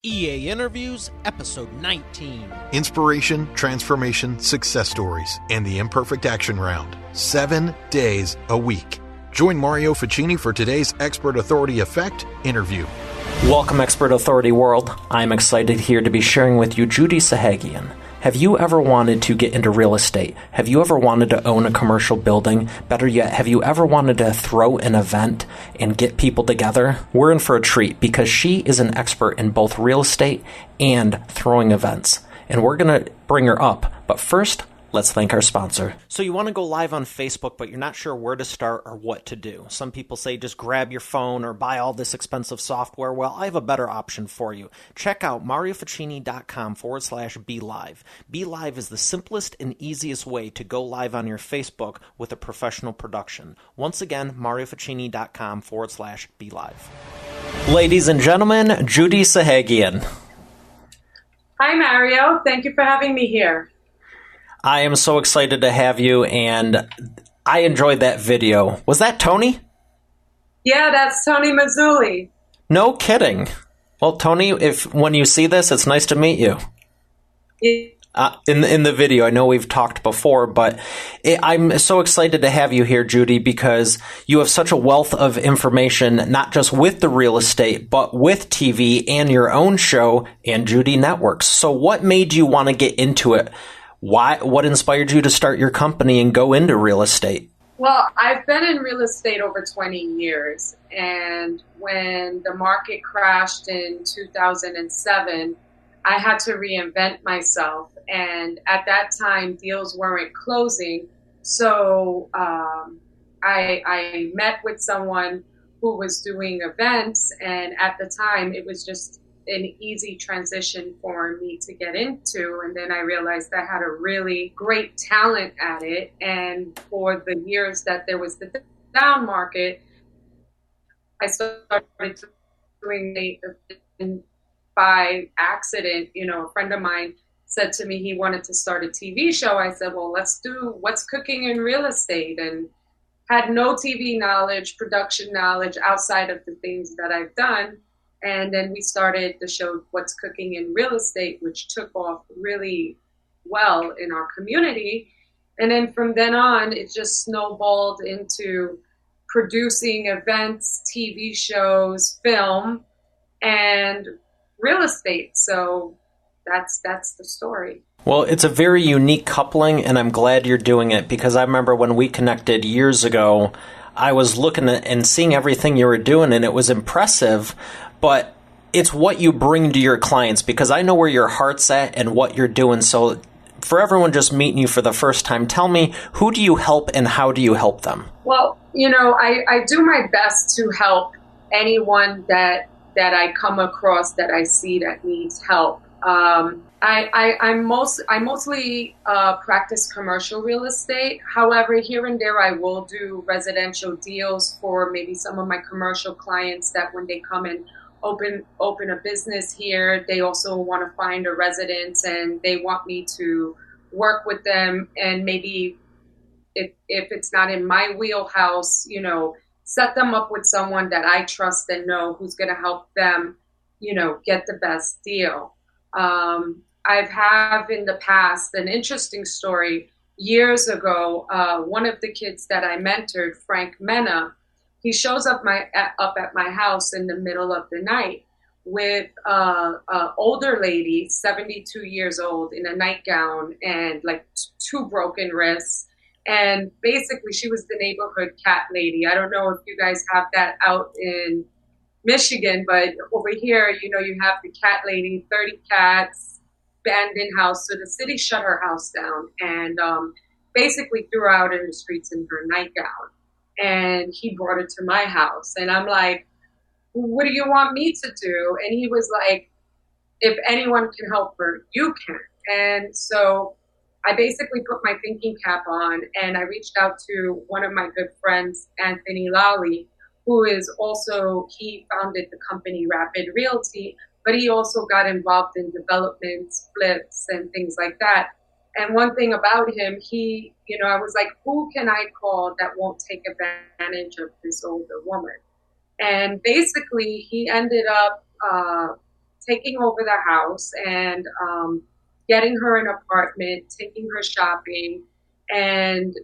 EA Interviews, Episode 19. Inspiration, transformation, success stories, and the Imperfect Action Round. 7 days a week. Join Mario Ficini for today's Expert Authority Effect interview. Welcome, Expert Authority World. I'm excited here to be sharing with you Judy Sahagian. Have you ever wanted to get into real estate? Have you ever wanted to own a commercial building? Better yet, have you ever wanted to throw an event and get people together? We're in for a treat because she is an expert in both real estate and throwing events. And we're going to bring her up. But first, let's thank our sponsor. So you want to go live on Facebook, but you're not sure where to start or what to do. Some people say just grab your phone or buy all this expensive software. Well, I have a better option for you. Check out marioficini.com/BeLive. BeLive is the simplest and easiest way to go live on your Facebook with a professional production. Once again, marioficini.com/BeLive. Ladies and gentlemen, Judy Sahagian. Hi, Mario. Thank you for having me here. I am so excited to have you, and I enjoyed that video. Was that Tony? Yeah, that's Tony Mazzulli. No kidding. Well, Tony, when you see this, it's nice to meet you. Yeah. In the video, I know we've talked before, but I'm so excited to have you here, Judy, because you have such a wealth of information, not just with the real estate, but with TV and your own show and Judy Networks. So what made you want to get into it? What inspired you to start your company and go into real estate? Well, I've been in real estate over 20 years, and when the market crashed in 2007, I had to reinvent myself, and at that time, deals weren't closing, so I met with someone who was doing events, and at the time, it was just an easy transition for me to get into. And then I realized I had a really great talent at it. And for the years that there was the down market, I started doing it by accident. You know, a friend of mine said to me he wanted to start a TV show. I said, well, let's do What's Cooking in Real Estate, and had no TV knowledge, production knowledge outside of the things that I've done. And then we started the show What's Cooking in Real Estate, which took off really well in our community. And then from then on, it just snowballed into producing events, TV shows, film, and real estate. So that's the story. Well, it's a very unique coupling, and I'm glad you're doing it, because I remember when we connected years ago, I was looking at and seeing everything you were doing, and it was impressive. But it's what you bring to your clients, because I know where your heart's at and what you're doing. So for everyone just meeting you for the first time, tell me, who do you help and how do you help them? Well, you know, I do my best to help anyone that I come across that I see that needs help. I mostly practice commercial real estate. However, here and there I will do residential deals for maybe some of my commercial clients that when they come and open a business here, they also want to find a residence and they want me to work with them, and maybe if it's not in my wheelhouse, you know, set them up with someone that I trust and know who's going to help them, you know, get the best deal. I've have in the past an interesting story. Years ago, one of the kids that I mentored, Frank Mena, he shows up at my house in the middle of the night with an older lady, 72 years old, in a nightgown and like 2 broken wrists. And basically, she was the neighborhood cat lady. I don't know if you guys have that out in Michigan, but over here, you know, you have the cat lady, 30 cats, abandoned house. So the city shut her house down and basically threw her out in the streets in her nightgown. And he brought her to my house. And I'm like, what do you want me to do? And he was like, if anyone can help her, you can. And so I basically put my thinking cap on and I reached out to one of my good friends, Anthony Lally, who is also, he founded the company Rapid Realty, but he also got involved in developments, flips, and things like that. And one thing about him, he, you know, I was like, who can I call that won't take advantage of this older woman? And basically, he ended up taking over the house and getting her an apartment, taking her shopping, and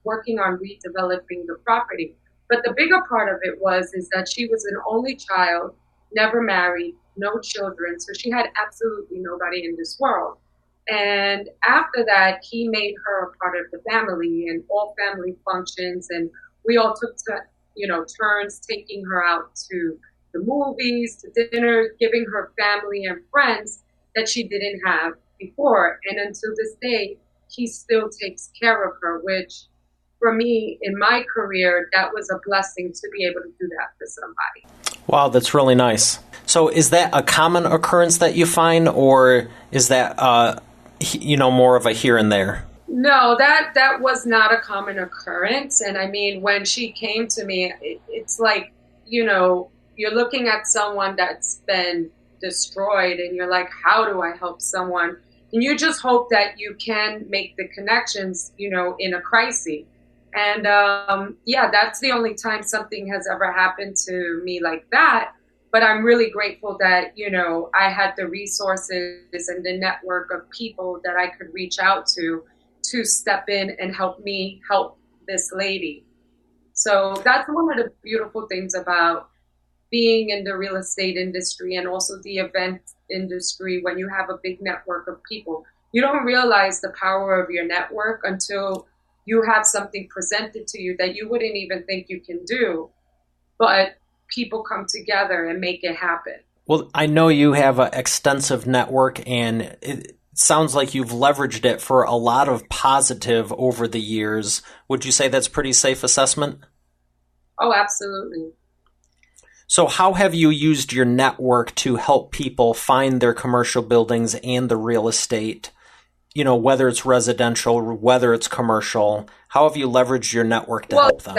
working on redeveloping the property. But the bigger part of it is that she was an only child, never married, no children, so she had absolutely nobody in this world. And after that, he made her a part of the family and all family functions, and we all took turns taking her out to the movies, to dinner, giving her family and friends that she didn't have before. And until this day, he still takes care of her, which for me in my career, that was a blessing to be able to do that for somebody. Wow, that's really nice. So is that a common occurrence that you find, or is that, more of a here and there? No, that was not a common occurrence. And I mean, when she came to me, it's like, you're looking at someone that's been destroyed and you're like, how do I help someone? And you just hope that you can make the connections, in a crisis. And that's the only time something has ever happened to me like that. But I'm really grateful that, I had the resources and the network of people that I could reach out to step in and help me help this lady. So that's one of the beautiful things about being in the real estate industry and also the event industry. When you have a big network of people, you don't realize the power of your network until you have something presented to you that you wouldn't even think you can do. But people come together and make it happen. Well, I know you have an extensive network, and it sounds like you've leveraged it for a lot of positive over the years. Would you say that's a pretty safe assessment? Oh, absolutely. So how have you used your network to help people find their commercial buildings and the real estate, whether it's residential, whether it's commercial? How have you leveraged your network to help them?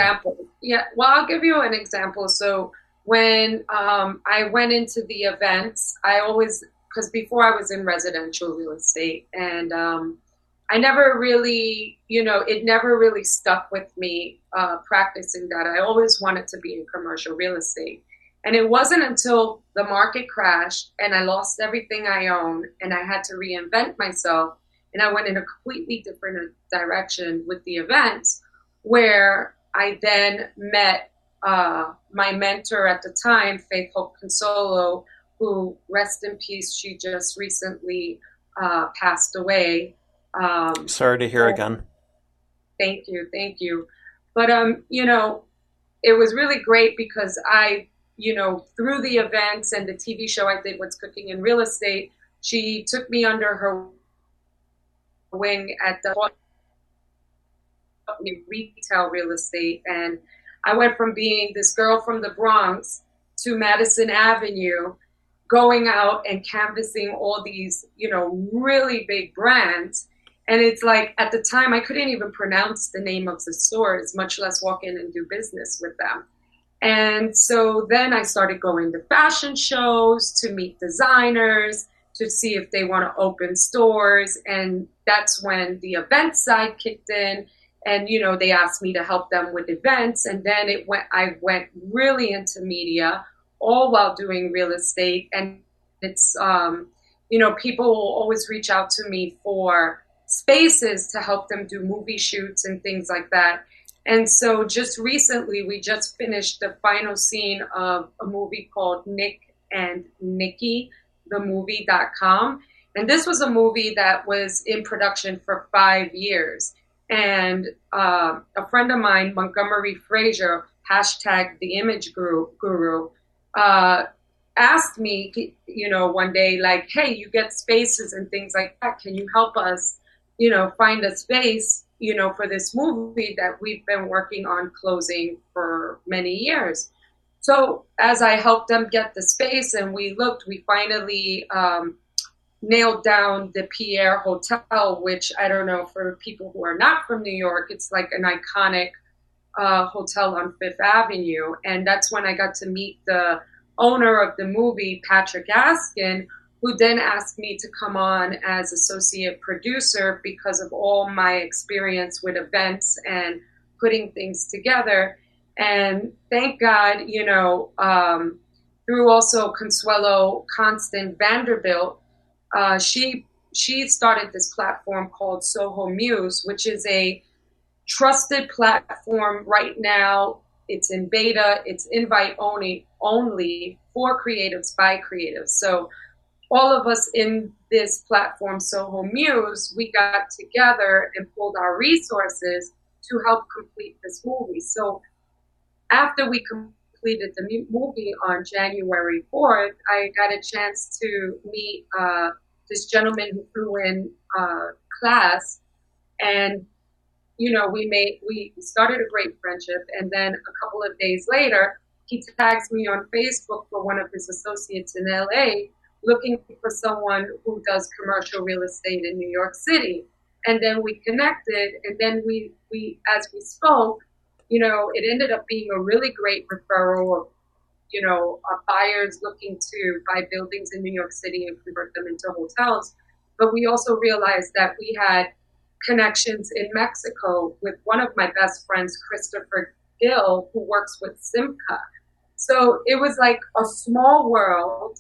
I'll give you an example. So when I went into the events, because before I was in residential real estate, and I never really, it never really stuck with me practicing that. I always wanted to be in commercial real estate. And it wasn't until the market crashed and I lost everything I owned and I had to reinvent myself, and I went in a completely different direction with the events, where I then met my mentor at the time, Faith Hope Consolo, who, rest in peace, she just recently passed away. Sorry to hear again. Thank you. But, it was really great because I, through the events and the TV show I did, What's Cooking in Real Estate, she took me under her wing at the retail real estate. And I went from being this girl from the Bronx to Madison Avenue, going out and canvassing all these, really big brands. And it's like, at the time, I couldn't even pronounce the name of the stores, much less walk in and do business with them. And so then I started going to fashion shows to meet designers, to see if they want to open stores. And that's when the event side kicked in. And, they asked me to help them with events. And then I went really into media, all while doing real estate. And it's, people will always reach out to me for spaces to help them do movie shoots and things like that. And so just recently, we just finished the final scene of a movie called Nick and Nikki, themovie.com. And this was a movie that was in production for 5 years. And a friend of mine, Montgomery Frazier, hashtag the image guru, asked me, one day, like, hey, you get spaces and things like that. Can you help us, find a space, for this movie that we've been working on closing for many years? So as I helped them get the space and we finally nailed down the Pierre Hotel, which, I don't know, for people who are not from New York, it's like an iconic hotel on Fifth Avenue. And that's when I got to meet the owner of the movie, Patrick Askin, who then asked me to come on as associate producer because of all my experience with events and putting things together. And thank God, through also Consuelo Constant Vanderbilt, she started this platform called Soho Muse, which is a trusted platform right now. It's in beta. It's invite only for creatives by creatives. So all of us in this platform, Soho Muse, we got together and pulled our resources to help complete this movie. So after we completed the movie on January 4th, I got a chance to meet this gentleman who flew in class, and we started a great friendship. And then a couple of days later, he tags me on Facebook for one of his associates in LA, looking for someone who does commercial real estate in New York City. And then we connected, and then we as we spoke, it ended up being a really great referral of, buyers looking to buy buildings in New York City and convert them into hotels. But we also realized that we had connections in Mexico with one of my best friends, Christopher Gill, who works with Simca. So it was like a small world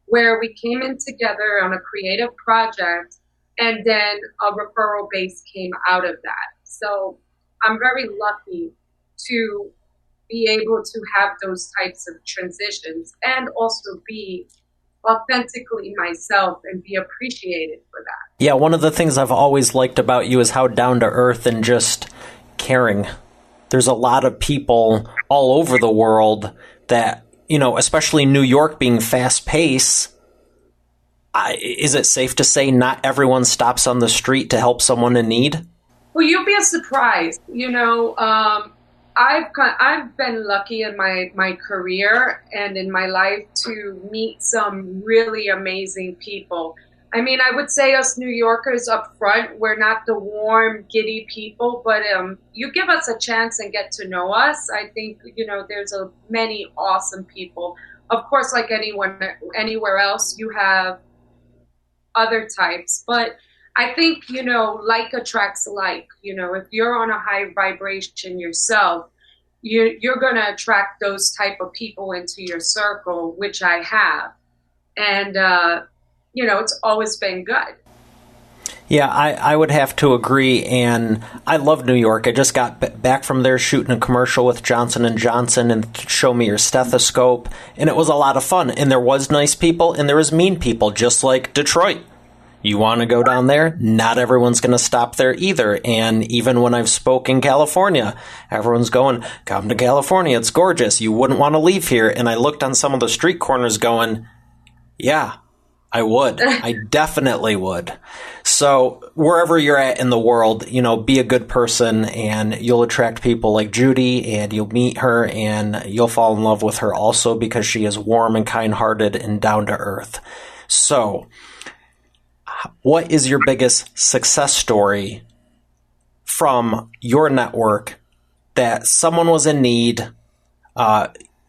where we came in together on a creative project, and then a referral base came out of that. So I'm very lucky to be able to have those types of transitions and also be authentically myself and be appreciated for that. Yeah, one of the things I've always liked about you is how down to earth and just caring. There's a lot of people all over the world that, especially New York being fast paced, is it safe to say not everyone stops on the street to help someone in need? Well, you'll be surprised. I've been lucky in my career and in my life to meet some really amazing people. I mean, I would say us New Yorkers up front, we're not the warm, giddy people, but you give us a chance and get to know us. I think, there's many awesome people. Of course, like anyone, anywhere else, you have other types, but I think, like attracts like. If you're on a high vibration yourself, you're going to attract those type of people into your circle, which I have. And, it's always been good. Yeah, I would have to agree, and I love New York. I just got back from there shooting a commercial with Johnson & Johnson and Show Me Your Stethoscope, and it was a lot of fun. And there was nice people, and there was mean people, just like Detroit. You want to go down there? Not everyone's going to stop there either. And even when I've spoken in California, everyone's going, come to California, it's gorgeous. You wouldn't want to leave here. And I looked on some of the street corners going, yeah, I would. I definitely would. So wherever you're at in the world, be a good person, and you'll attract people like Judy, and you'll meet her and you'll fall in love with her also because she is warm and kind-hearted and down to earth. So what is your biggest success story from your network that someone was in need,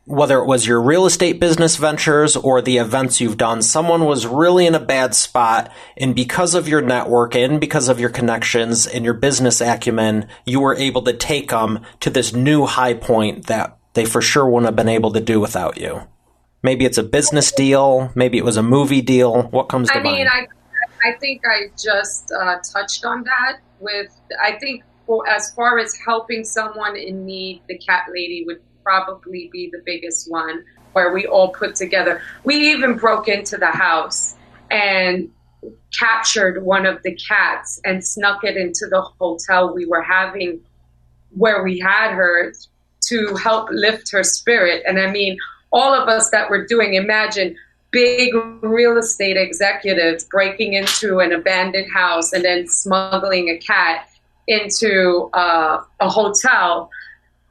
whether it was your real estate business ventures or the events you've done? Someone was really in a bad spot, and because of your network and because of your connections and your business acumen, you were able to take them to this new high point that they for sure wouldn't have been able to do without you. Maybe it's a business deal. Maybe it was a movie deal. What comes to mind? I think I just touched on that as far as helping someone in need, the cat lady would probably be the biggest one, where we all put together. We even broke into the house and captured one of the cats and snuck it into the hotel we were having, where we had her, to help lift her spirit. And I mean, all of us that were doing, imagine big real estate executives breaking into an abandoned house and then smuggling a cat into a hotel,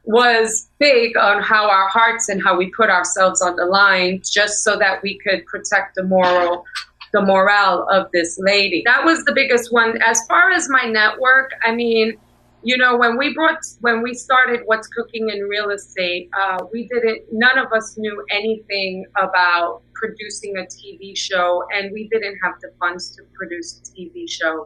was big on how our hearts and how we put ourselves on the line just so that we could protect the morale of this lady. That was the biggest one. As far as my network, I mean, when we started What's Cooking in Real Estate, none of us knew anything about producing a TV show, and we didn't have the funds to produce a TV show.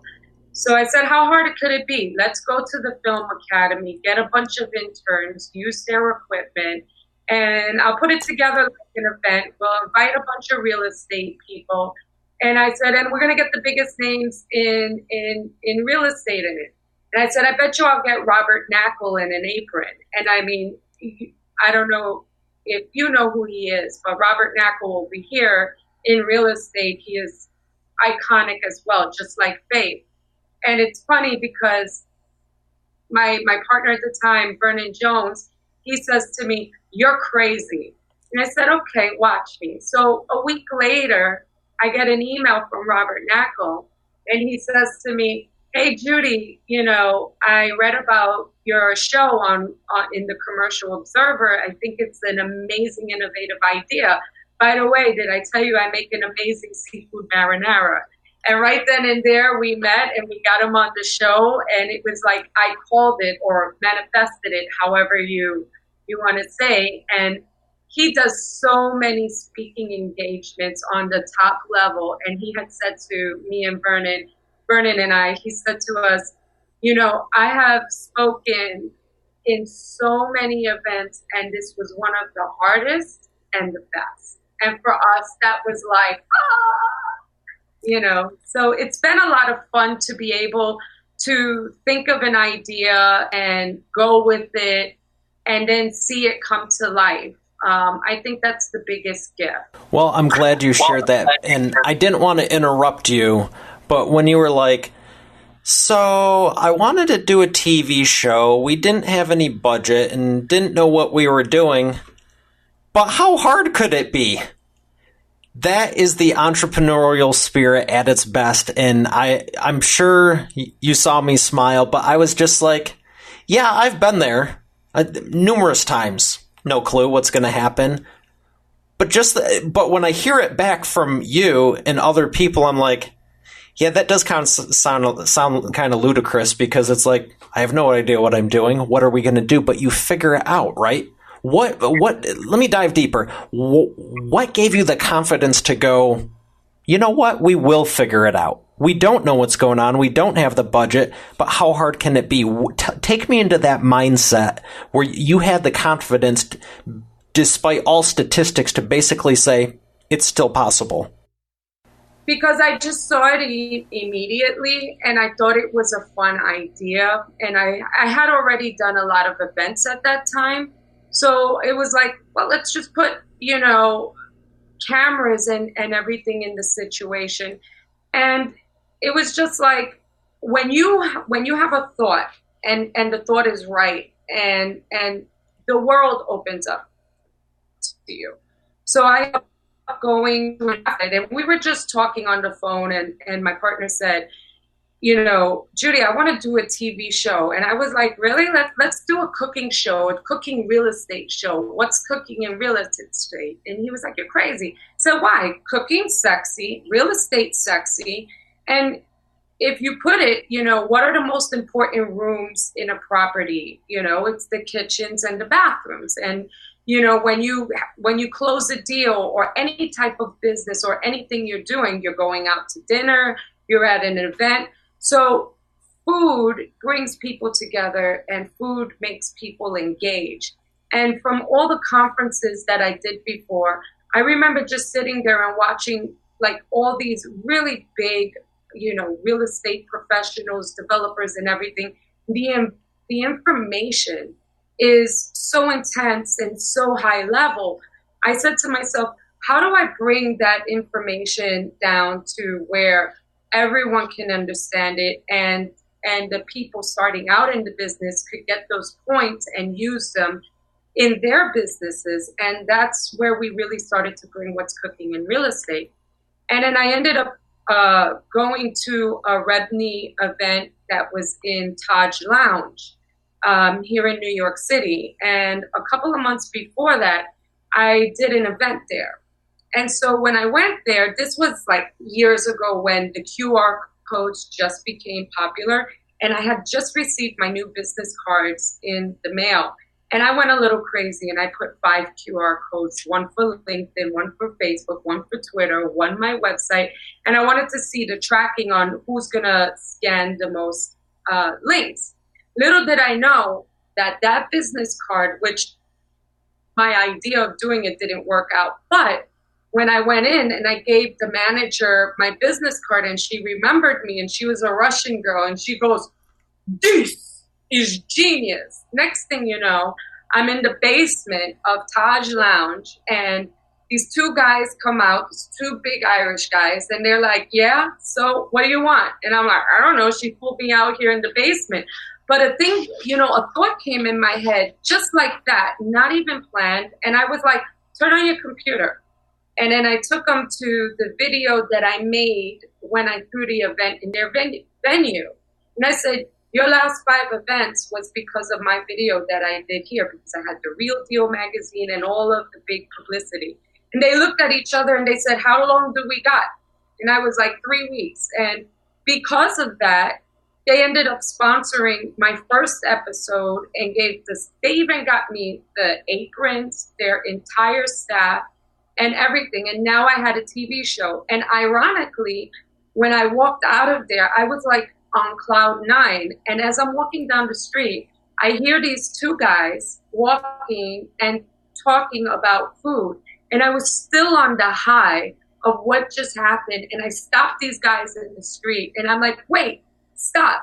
So I said, how hard could it be? Let's go to the Film Academy, get a bunch of interns, use their equipment, and I'll put it together like an event. We'll invite a bunch of real estate people. And I said, and we're going to get the biggest names in real estate in it. And I said, I bet you I'll get Robert Knackle in an apron. And I mean, I don't know if you know who he is, but Robert Knackle will be here in real estate. He is iconic as well, just like Faith. And it's funny because my partner at the time, Vernon Jones, he says to me, "You're crazy." And I said, "Okay, watch me." So a week later, I get an email from Robert Knackle, and he says to me, "Hey, Judy, I read about your show on in the Commercial Observer. I think it's an amazing, innovative idea. By the way, did I tell you I make an amazing seafood marinara?" And right then and there, we met and we got him on the show. And it was like I called it or manifested it, however you want to say. And he does so many speaking engagements on the top level. And he had said to me and Vernon and I, he said to us, I have spoken in so many events, and this was one of the hardest and the best. And for us, that was like, so it's been a lot of fun to be able to think of an idea and go with it and then see it come to life. I think that's the biggest gift. Well, I'm glad you shared that. And I didn't want to interrupt you, but when you were like, so I wanted to do a TV show, we didn't have any budget and didn't know what we were doing, but how hard could it be? That is the entrepreneurial spirit at its best, and I'm sure you saw me smile, but I was just like, yeah, I've been there numerous times. No clue what's going to happen. But when I hear it back from you and other people, I'm like, yeah, that does kind of sound kind of ludicrous, because it's like, I have no idea what I'm doing. What are we going to do? But you figure it out, right? What, let me dive deeper. What gave you the confidence to go, you know what? We will figure it out. We don't know what's going on. We don't have the budget, but how hard can it be? Take me into that mindset where you had the confidence, despite all statistics, to basically say it's still possible. Because I just saw it immediately, and I thought it was a fun idea. And I had already done a lot of events at that time. So it was like, well, let's just put, cameras and everything in the situation. And it was just like, when you have a thought and the thought is right, and the world opens up to you. So I ended up going to an event, and we were just talking on the phone, and my partner said, Judy, I want to do a TV show. And I was like, really? Let's do a cooking show, a cooking real estate show. What's cooking in real estate? And he was like, you're crazy. So why? Cooking sexy, real estate sexy. And if you put it, what are the most important rooms in a property? It's the kitchens and the bathrooms. And, when you close a deal or any type of business or anything you're doing, you're going out to dinner, you're at an event. So food brings people together, and food makes people engage. And from all the conferences that I did before, I remember just sitting there and watching like all these really big, real estate professionals, developers and everything. The information is so intense and so high level. I said to myself, how do I bring that information down to where everyone can understand it, and the people starting out in the business could get those points and use them in their businesses? And that's where we really started to bring what's cooking in real estate. And then I ended up going to a Rebney event that was in Taj Lounge here in New York City. And a couple of months before that, I did an event there. And so when I went there, this was like years ago when the QR codes just became popular. And I had just received my new business cards in the mail. And I went a little crazy, and I put 5 QR codes, one for LinkedIn, one for Facebook, one for Twitter, one my website. And I wanted to see the tracking on who's going to scan the most links. Little did I know that business card, which my idea of doing it didn't work out. But when I went in and I gave the manager my business card, and she remembered me, and she was a Russian girl, and she goes, "This is genius." Next thing you know, I'm in the basement of Taj Lounge, and these two guys come out, these two big Irish guys, and they're like, "Yeah, so what do you want?" And I'm like, "I don't know." She pulled me out here in the basement. But a thing, a thought came in my head just like that, not even planned. And I was like, "Turn on your computer." And then I took them to the video that I made when I threw the event in their venue. And I said, "Your last 5 events was because of my video that I did here, because I had the Real Deal magazine and all of the big publicity." And they looked at each other and they said, "How long do we got?" And I was like, 3 weeks. And because of that, they ended up sponsoring my first episode and they even got me the aprons, their entire staff, and everything. And now I had a TV show. And ironically, when I walked out of there, I was like on cloud 9. And as I'm walking down the street, I hear these two guys walking and talking about food. And I was still on the high of what just happened. And I stopped these guys in the street. And I'm like, "Wait, stop.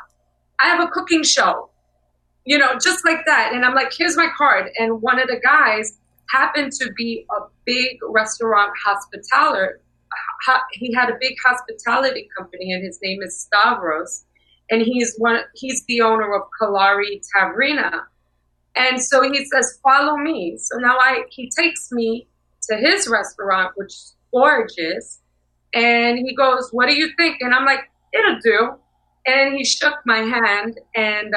I have a cooking show," just like that. And I'm like, "Here's my card." And one of the guys happened to be a big restaurant hospitaler. He had a big hospitality company, and his name is Stavros. And he's the owner of Kalari Tavrina. And so he says, "Follow me." So now he takes me to his restaurant, which is gorgeous. And he goes, "What do you think?" And I'm like, "It'll do." And he shook my hand, and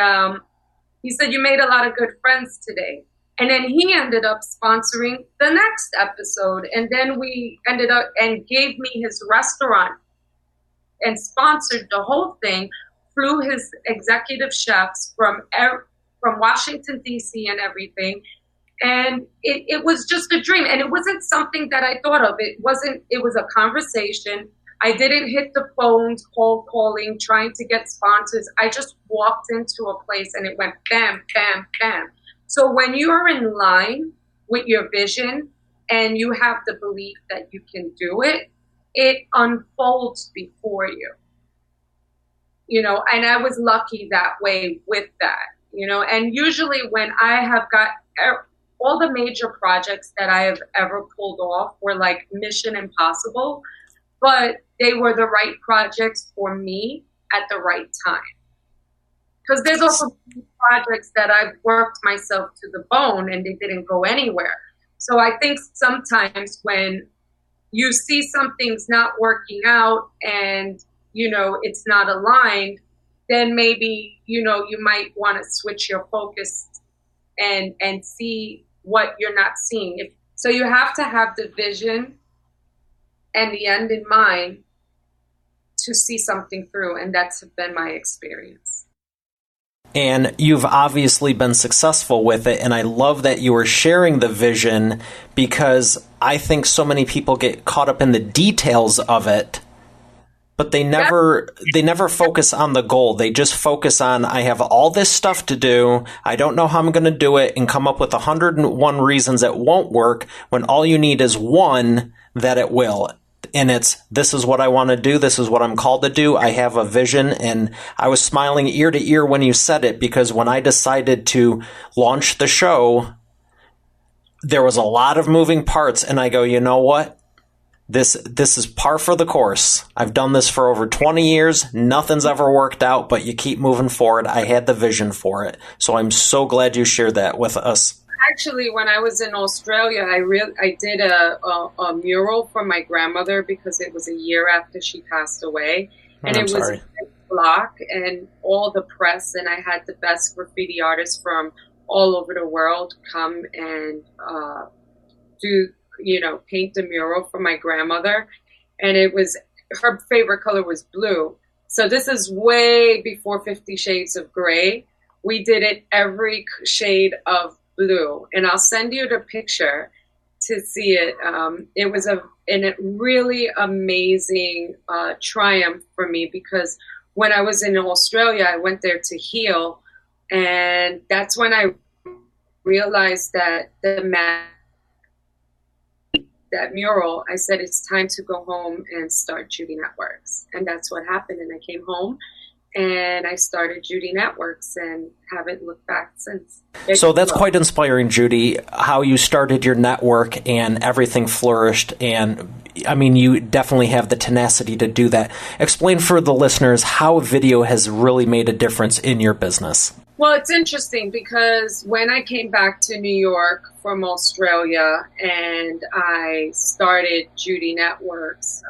he said, "You made a lot of good friends today." And then he ended up sponsoring the next episode. And then we ended up and gave me his restaurant and sponsored the whole thing, flew his executive chefs from Washington, D.C. and everything. And it was just a dream. And it wasn't something that I thought of. It was a conversation. I didn't hit the phones, cold calling, trying to get sponsors. I just walked into a place and it went bam, bam, bam. So when you are in line with your vision and you have the belief that you can do it, it unfolds before you. And I was lucky that way with that, and usually when I have got all the major projects that I have ever pulled off were like Mission Impossible, but they were the right projects for me at the right time. Because there's also projects that I've worked myself to the bone and they didn't go anywhere. So I think sometimes when you see something's not working out and, it's not aligned, then maybe, you might want to switch your focus and see what you're not seeing. So you have to have the vision and the end in mind to see something through. And that's been my experience. And you've obviously been successful with it. And I love that you are sharing the vision, because I think so many people get caught up in the details of it, but they never focus on the goal. They just focus on, I have all this stuff to do. I don't know how I'm going to do it, and come up with 101 reasons it won't work, when all you need is one that it will. And this is what I want to do. This is what I'm called to do. I have a vision. And I was smiling ear to ear when you said it, because when I decided to launch the show, there was a lot of moving parts. And I go, you know what? This is par for the course. I've done this for over 20 years. Nothing's ever worked out, but you keep moving forward. I had the vision for it. So I'm so glad you shared that with us. Actually, when I was in Australia, I did a mural for my grandmother, because it was a year after she passed away, and it was a block and all the press, and I had the best graffiti artists from all over the world come and paint the mural for my grandmother, and her favorite color was blue. So this is way before 50 Shades of Grey. We did it every shade of blue, and I'll send you the picture to see it. It was a really amazing triumph for me, because when I was in Australia, I went there to heal, and that's when I realized that the that mural, I said, it's time to go home and start Judy Networks. And that's what happened. And I came home and I started Judy Networks and haven't looked back since. So that's quite inspiring, Judy, how you started your network and everything flourished. And I mean, you definitely have the tenacity to do that. Explain for the listeners how video has really made a difference in your business. Well, it's interesting because when I came back to New York from Australia and I started Judy Networks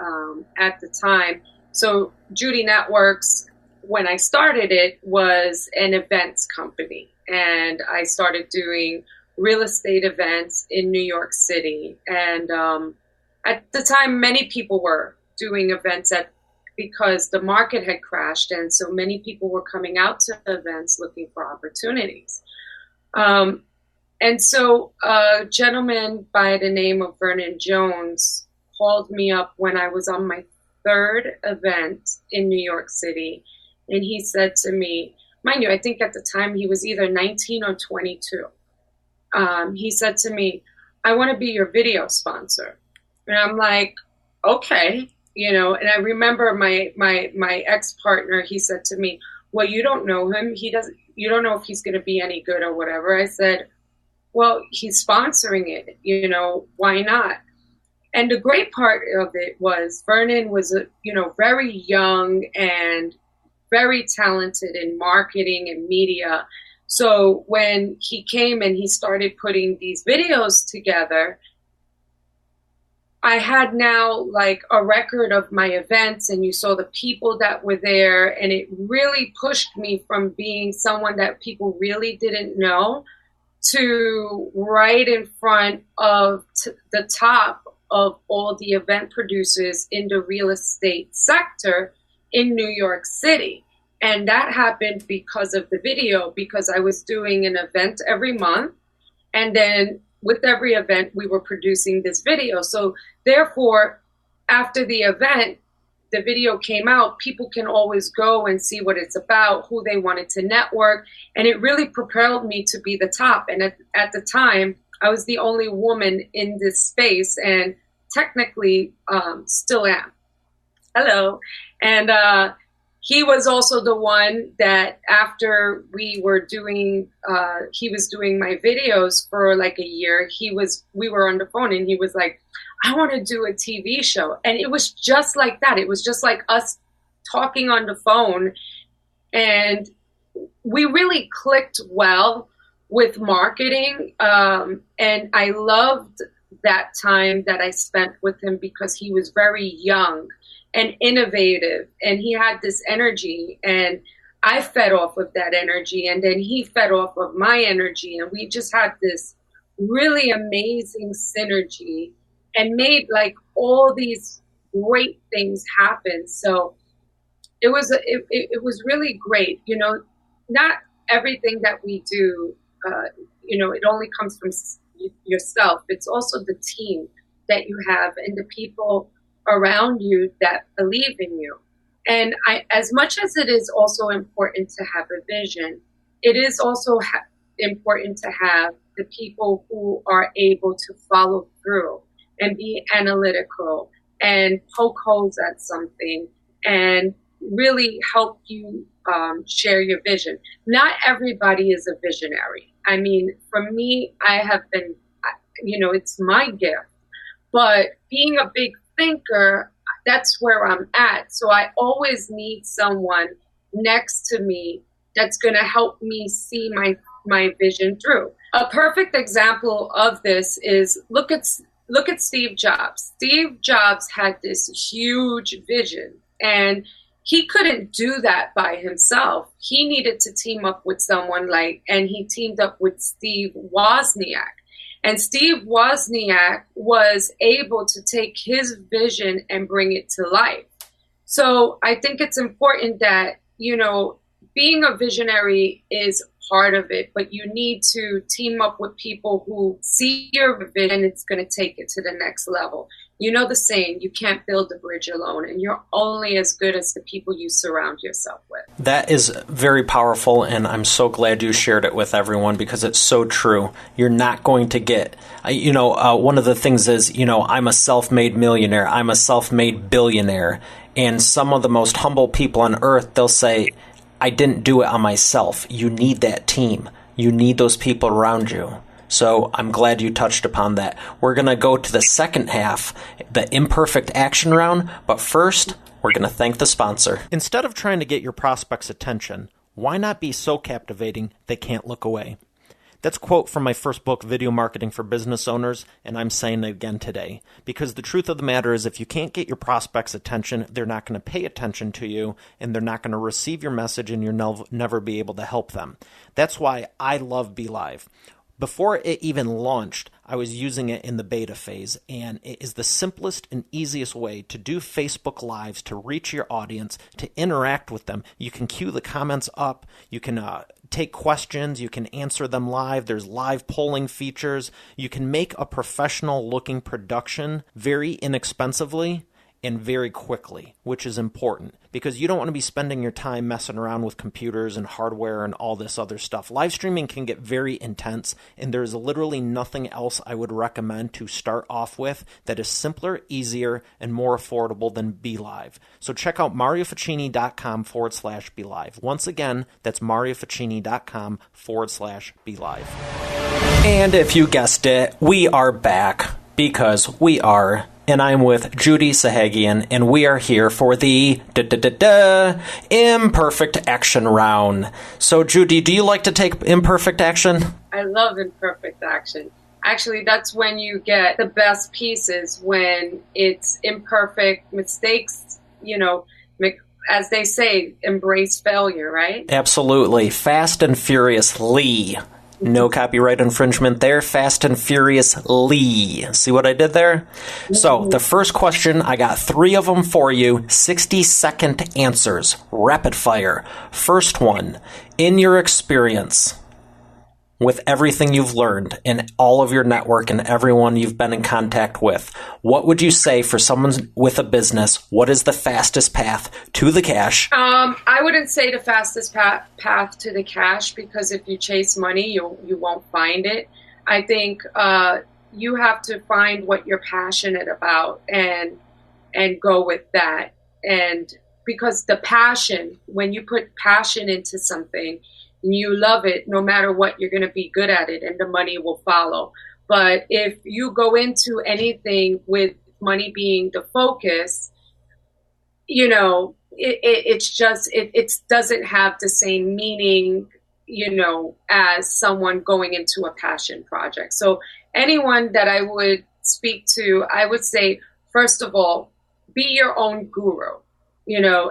at the time, so Judy Networks, when I started it, was an events company. And I started doing real estate events in New York City. And at the time, many people were doing events because the market had crashed. And so many people were coming out to events looking for opportunities. And so a gentleman by the name of Vernon Jones called me up when I was on my third event in New York City. And he said to me, mind you, I think at the time he was either 19 or 22. He said to me, I want to be your video sponsor. And I'm like, okay, and I remember my ex-partner, he said to me, well, you don't know him. You don't know if he's going to be any good or whatever. I said, well, he's sponsoring it, why not? And the great part of it was Vernon was, very young and very talented in marketing and media. So when he came and he started putting these videos together, I had now like a record of my events, and you saw the people that were there, and it really pushed me from being someone that people really didn't know to right in front of the top of all the event producers in the real estate sector in New York City. And that happened because of the video, because I was doing an event every month. And then with every event, we were producing this video. So therefore, after the event, the video came out, people can always go and see what it's about, who they wanted to network. And it really propelled me to be the top. And at the time, I was the only woman in this space, and technically still am. Hello. And he was also the one that after we were doing, he was doing my videos for like a year. We were on the phone and he was like, I want to do a TV show. And it was just like that. It was just like us talking on the phone. And we really clicked well with marketing. And I loved that time that I spent with him because he was very young and innovative, and he had this energy, and I fed off of that energy, and then he fed off of my energy, and we just had this really amazing synergy and made like all these great things happen. So it was really great. Not everything that we do, it only comes from yourself. It's also the team that you have and the people around you that believe in you. And as much as it is also important to have a vision, it is also important to have the people who are able to follow through and be analytical and poke holes at something and really help you share your vision. Not everybody is a visionary. I mean, for me, I have been, it's my gift. But being a big thinker, that's where I'm at. So I always need someone next to me that's going to help me see my vision through. A perfect example of this is look at Steve Jobs. Steve Jobs had this huge vision, and he couldn't do that by himself. He needed to team up with someone and he teamed up with Steve Wozniak. And Steve Wozniak was able to take his vision and bring it to life. So I think it's important that, being a visionary is part of it, but you need to team up with people who see your vision and it's going to take it to the next level. You know the saying, you can't build a bridge alone, and you're only as good as the people you surround yourself with. That is very powerful, and I'm so glad you shared it with everyone because it's so true. You're not going to get, one of the things is, I'm a self-made millionaire, I'm a self-made billionaire, and some of the most humble people on earth, they'll say, I didn't do it on myself. You need that team. You need those people around you. So I'm glad you touched upon that. We're going to go to the second half, the imperfect action round, but first, we're going to thank the sponsor. Instead of trying to get your prospects' attention, why not be so captivating they can't look away? That's a quote from my first book, Video Marketing for Business Owners, and I'm saying it again today. Because the truth of the matter is if you can't get your prospects' attention, they're not going to pay attention to you, and they're not going to receive your message, and you'll never be able to help them. That's why I love Be Live. Before it even launched, I was using it in the beta phase, and it is the simplest and easiest way to do Facebook Lives, to reach your audience, to interact with them. You can queue the comments up, you can take questions, you can answer them live, there's live polling features, you can make a professional-looking production very inexpensively and very quickly, which is important because you don't want to be spending your time messing around with computers and hardware and all this other stuff. Live streaming can get very intense, and there's literally nothing else I would recommend to start off with that is simpler, easier, and more affordable than Be Live. So check out marioficini.com/Be Live. Once again, that's marioficini.com/Be Live. And if you guessed it, we are back because we are. And I'm with Judy Sahagian, and we are here for the imperfect action round. So, Judy, do you like to take imperfect action? I love imperfect action. Actually, that's when you get the best pieces, when it's imperfect mistakes, as they say, embrace failure, right? Absolutely. Fast and Furiously. No copyright infringement there. Fast and Furiously. See what I did there? So, the first question, I got 3 of them for you. 60-second answers. Rapid fire. First one. In your experience, with everything you've learned in all of your network and everyone you've been in contact with, what would you say for someone with a business? What is the fastest path to the cash? I wouldn't say the fastest path to the cash, because if you chase money, you won't find it. I think you have to find what you're passionate about and go with that. And because the passion, when you put passion into something, you love it, no matter what, you're going to be good at it, and the money will follow. But if you go into anything with money being the focus, it doesn't have the same meaning, as someone going into a passion project. So anyone that I would speak to, I would say, first of all, be your own guru.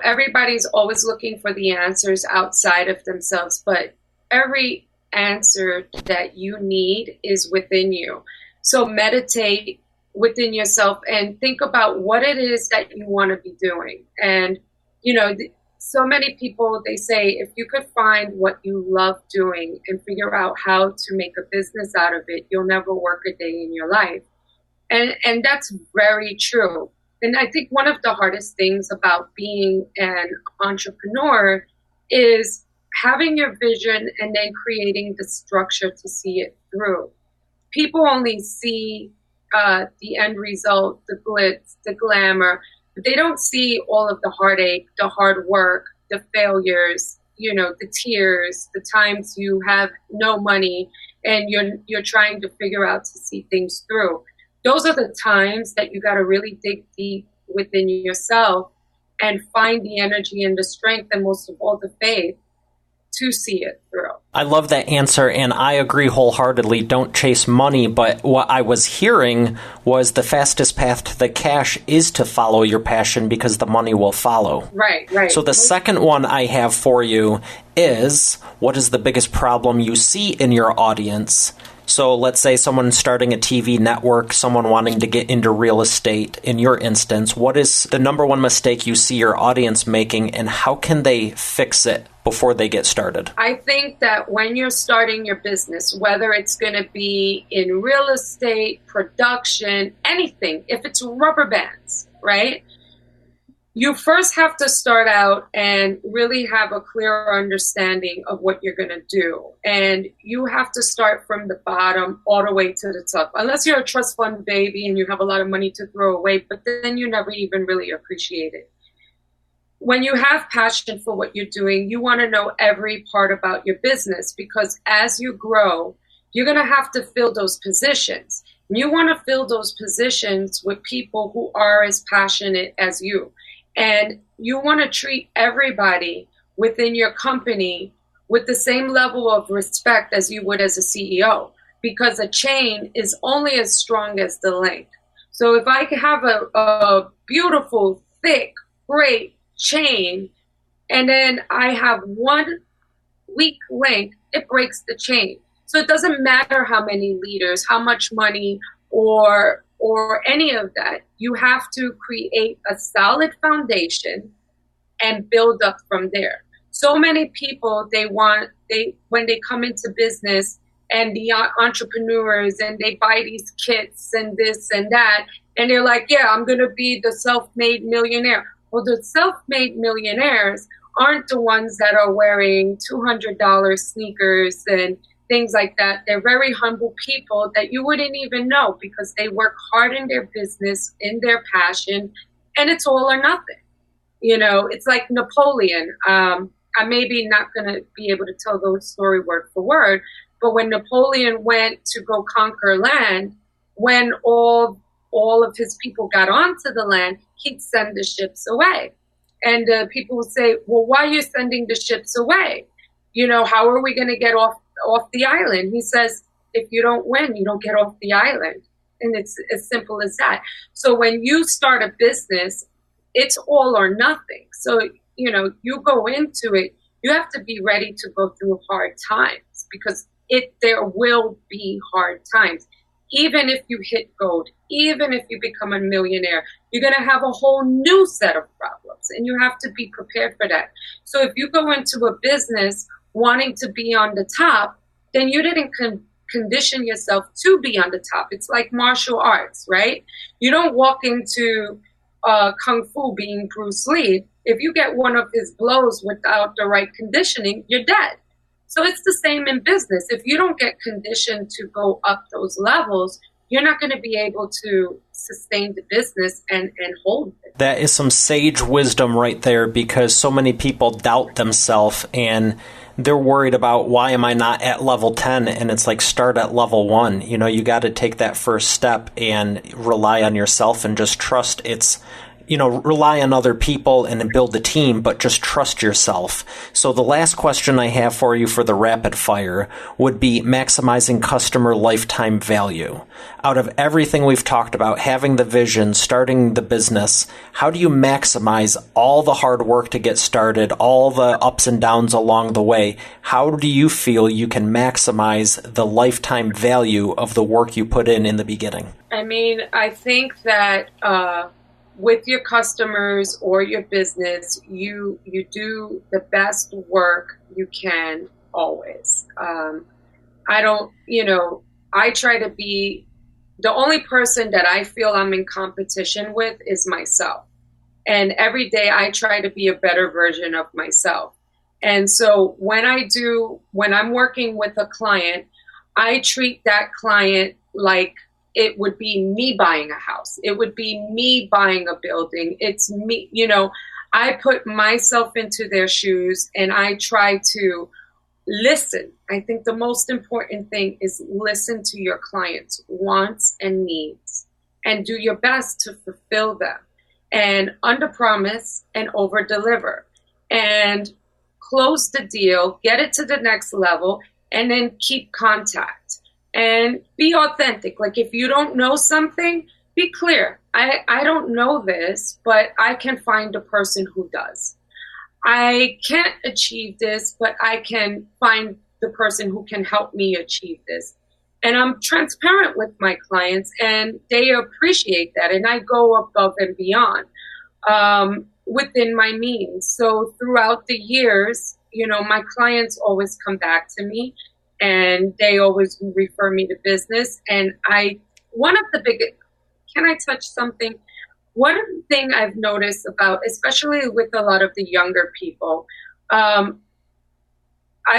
Everybody's always looking for the answers outside of themselves, but every answer that you need is within you. So meditate within yourself and think about what it is that you want to be doing. And, so many people, they say, if you could find what you love doing and figure out how to make a business out of it, you'll never work a day in your life. And that's very true. And I think one of the hardest things about being an entrepreneur is having your vision and then creating the structure to see it through. People only see the end result, the glitz, the glamour, but they don't see all of the heartache, the hard work, the failures, the tears, the times you have no money and you're trying to figure out to see things through. Those are the times that you got to really dig deep within yourself and find the energy and the strength, and most of all, the faith to see it through. I love that answer, and I agree wholeheartedly. Don't chase money, but what I was hearing was the fastest path to the cash is to follow your passion, because the money will follow. Right. So the second one I have for you is, what is the biggest problem you see in your audience? So let's say someone starting a TV network, someone wanting to get into real estate. In your instance, what is the number one mistake you see your audience making, and how can they fix it before they get started? I think that when you're starting your business, whether it's going to be in real estate, production, anything, if it's rubber bands, right? You first have to start out and really have a clear understanding of what you're going to do. And you have to start from the bottom all the way to the top. Unless you're a trust fund baby and you have a lot of money to throw away, but then you never even really appreciate it. When you have passion for what you're doing, you want to know every part about your business, because as you grow, you're going to have to fill those positions. You want to fill those positions with people who are as passionate as you. And you want to treat everybody within your company with the same level of respect as you would as a CEO, because a chain is only as strong as the link. So if I have a beautiful, thick, great chain, and then I have one weak link, it breaks the chain. So it doesn't matter how many leaders, how much money, or any of that. You have to create a solid foundation and build up from there. So many people, when they come into business and the entrepreneurs, and they buy these kits and this and that, and they're like, yeah, I'm going to be the self-made millionaire. Well, the self-made millionaires aren't the ones that are wearing $200 sneakers and things like that. They're very humble people that you wouldn't even know, because they work hard in their business, in their passion, and it's all or nothing. You know, it's like Napoleon. I'm maybe not going to be able to tell the story word for word, but when Napoleon went to go conquer land, when all of his people got onto the land, he'd send the ships away. And people would say, well, why are you sending the ships away? You know, how are we going to get off the island? He says, if you don't win, you don't get off the island. And it's as simple as that. So when you start a business, it's all or nothing. So, you know, you go into it, you have to be ready to go through hard times, because there will be hard times. Even if you hit gold, even if you become a millionaire, you're going to have a whole new set of problems, and you have to be prepared for that. So if you go into a business wanting to be on the top, then you didn't condition yourself to be on the top. It's like martial arts, right? You don't walk into Kung Fu being Bruce Lee. If you get one of his blows without the right conditioning, you're dead. So it's the same in business. If you don't get conditioned to go up those levels, you're not going to be able to sustain the business and hold it. That is some sage wisdom right there, because so many people doubt themselves and they're worried about, why am I not at level 10? And it's like, start at level 1. You know, you got to take that first step and rely on yourself and just trust rely on other people and build a team, but just trust yourself. So the last question I have for you for the rapid fire would be maximizing customer lifetime value. Out of everything we've talked about, having the vision, starting the business, how do you maximize all the hard work to get started, all the ups and downs along the way? How do you feel you can maximize the lifetime value of the work you put in the beginning? I mean, I think that with your customers or your business, you do the best work you can always. I try to be, the only person that I feel I'm in competition with is myself. And every day I try to be a better version of myself. And so when I'm working with a client, I treat that client like it would be me buying a house. It would be me buying a building. It's me, I put myself into their shoes and I try to listen. I think the most important thing is listen to your clients' wants and needs and do your best to fulfill them, and under promise and over deliver, and close the deal, get it to the next level, and then keep contact. And be authentic. Like, if you don't know something, be clear. I don't know this, but I can find a person who does. I can't achieve this, but I can find the person who can help me achieve this. And I'm transparent with my clients, and they appreciate that. And I go above and beyond within my means. So throughout the years, my clients always come back to me, and they always refer me to business. And one of the biggest, can I touch something? One thing I've noticed about, especially with a lot of the younger people, I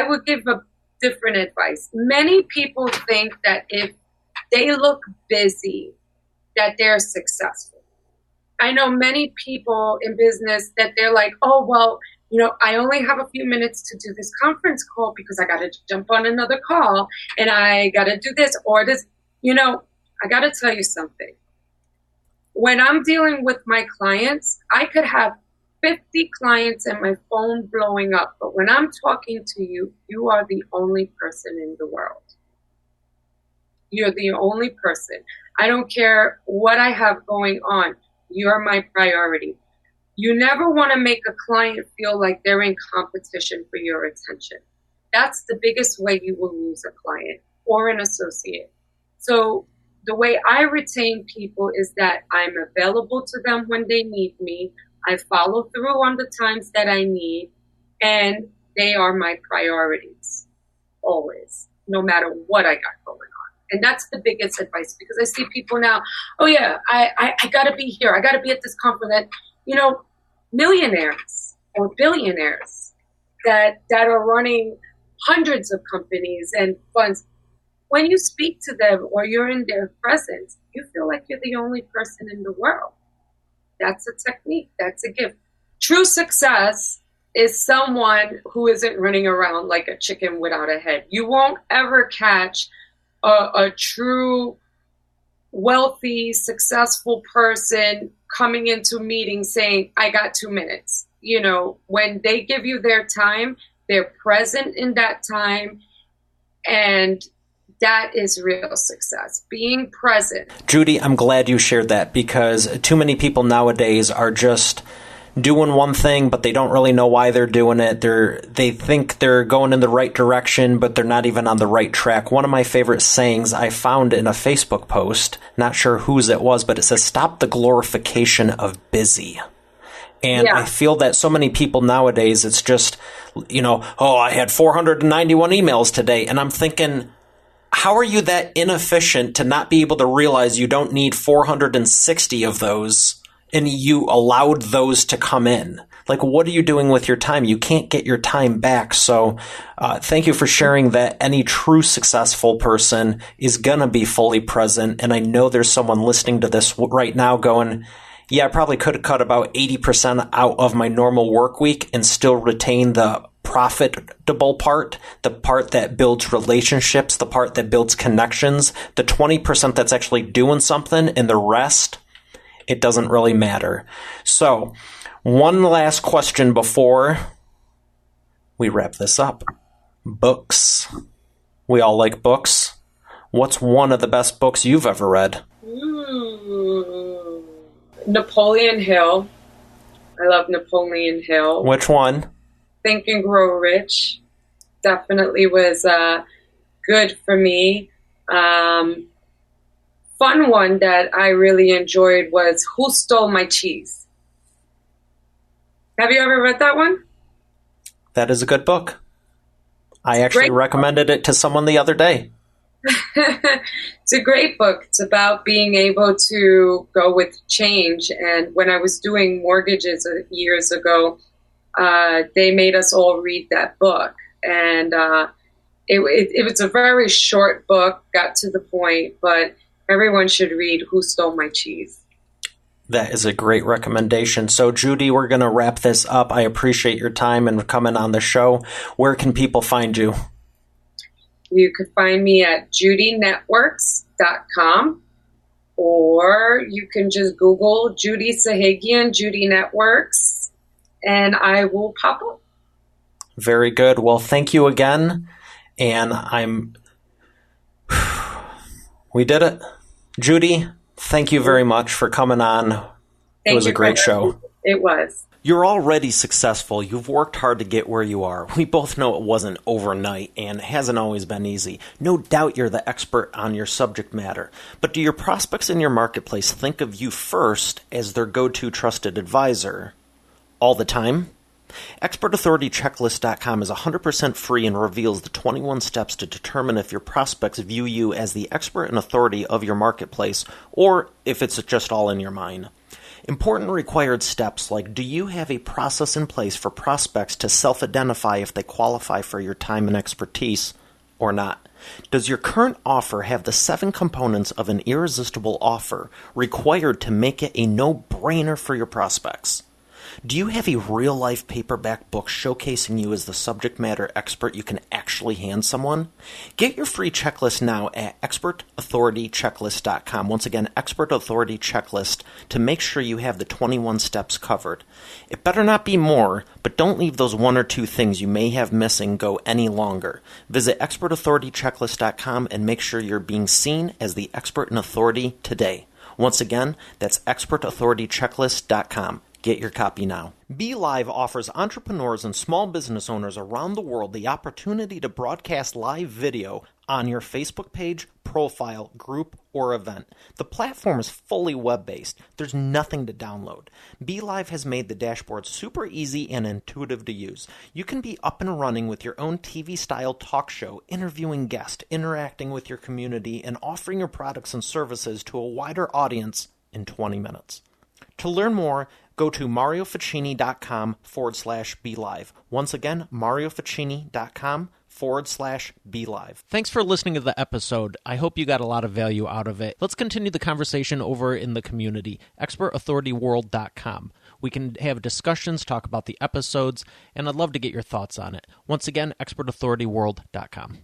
would give a different advice. Many people think that if they look busy, that they're successful. I know many people in business that they're like, oh, well, I only have a few minutes to do this conference call because I got to jump on another call and I got to do this or this. I got to tell you something. When I'm dealing with my clients, I could have 50 clients and my phone blowing up. But when I'm talking to you, you are the only person in the world. You're the only person. I don't care what I have going on. You're my priority. You never want to make a client feel like they're in competition for your attention. That's the biggest way you will lose a client or an associate. So the way I retain people is that I'm available to them when they need me. I follow through on the times that I need, and they are my priorities always, no matter what I got going on. And that's the biggest advice, because I see people now, oh yeah, I got to be here. I got to be at this conference. Millionaires or billionaires that are running hundreds of companies and funds. When you speak to them or you're in their presence, you feel like you're the only person in the world. That's a technique. That's a gift. True success is someone who isn't running around like a chicken without a head. You won't ever catch a true wealthy, successful person coming into a meeting saying, I got 2 minutes. When they give you their time, they're present in that time, and that is real success, being present. Judy, I'm glad you shared that, because too many people nowadays are just doing one thing, but they don't really know why they're doing it. They think they're going in the right direction, but they're not even on the right track. One of my favorite sayings I found in a Facebook post, not sure whose it was, but it says, stop the glorification of busy. And yeah. I feel that so many people nowadays, it's just, I had 491 emails today. And I'm thinking, how are you that inefficient to not be able to realize you don't need 460 of those, and you allowed those to come in? Like, what are you doing with your time? You can't get your time back. So thank you for sharing that. Any true successful person is going to be fully present. And I know there's someone listening to this right now going, yeah, I probably could have cut about 80% out of my normal work week and still retain the profitable part, the part that builds relationships, the part that builds connections, the 20% that's actually doing something, and the rest, it doesn't really matter. So, one last question before we wrap this up. Books. We all like books. What's one of the best books you've ever read? Napoleon Hill. I love Napoleon Hill. Which one? Think and Grow Rich. Definitely was good for me. Fun one that I really enjoyed was Who Stole My Cheese? Have you ever read that one? That is a good book. I actually recommended it to someone the other day. It's a great book. It's about being able to go with change. And when I was doing mortgages years ago, they made us all read that book. And it was a very short book, got to the point, but everyone should read Who Stole My Cheese. That is a great recommendation. So, Judy, we're going to wrap this up. I appreciate your time and coming on the show. Where can people find you? You could find me at judynetworks.com, or you can just Google Judy Sahagian, Judy Networks, and I will pop up. Very good. Well, thank you again. And we did it. Judy, thank you very much for coming on. It was a great show. It was. You're already successful. You've worked hard to get where you are. We both know it wasn't overnight and hasn't always been easy. No doubt you're the expert on your subject matter. But do your prospects in your marketplace think of you first as their go-to trusted advisor all the time? ExpertAuthorityChecklist.com is 100% free and reveals the 21 steps to determine if your prospects view you as the expert and authority of your marketplace or if it's just all in your mind. Important required steps like, do you have a process in place for prospects to self-identify if they qualify for your time and expertise or not? Does your current offer have the 7 components of an irresistible offer required to make it a no-brainer for your prospects? Do you have a real-life paperback book showcasing you as the subject matter expert you can actually hand someone? Get your free checklist now at ExpertAuthorityChecklist.com. Once again, Expert Authority Checklist to make sure you have the 21 steps covered. It better not be more, but don't leave those 1 or 2 things you may have missing go any longer. Visit ExpertAuthorityChecklist.com and make sure you're being seen as the expert and authority today. Once again, that's ExpertAuthorityChecklist.com. Get your copy now. BeLive offers entrepreneurs and small business owners around the world the opportunity to broadcast live video on your Facebook page, profile, group, or event. The platform is fully web-based. There's nothing to download. BeLive has made the dashboard super easy and intuitive to use. You can be up and running with your own TV-style talk show, interviewing guests, interacting with your community, and offering your products and services to a wider audience in 20 minutes. To learn more, go to marioficini.com/BeLive. Once again, marioficini.com/BeLive. Thanks for listening to the episode. I hope you got a lot of value out of it. Let's continue the conversation over in the community, expertauthorityworld.com. We can have discussions, talk about the episodes, and I'd love to get your thoughts on it. Once again, expertauthorityworld.com.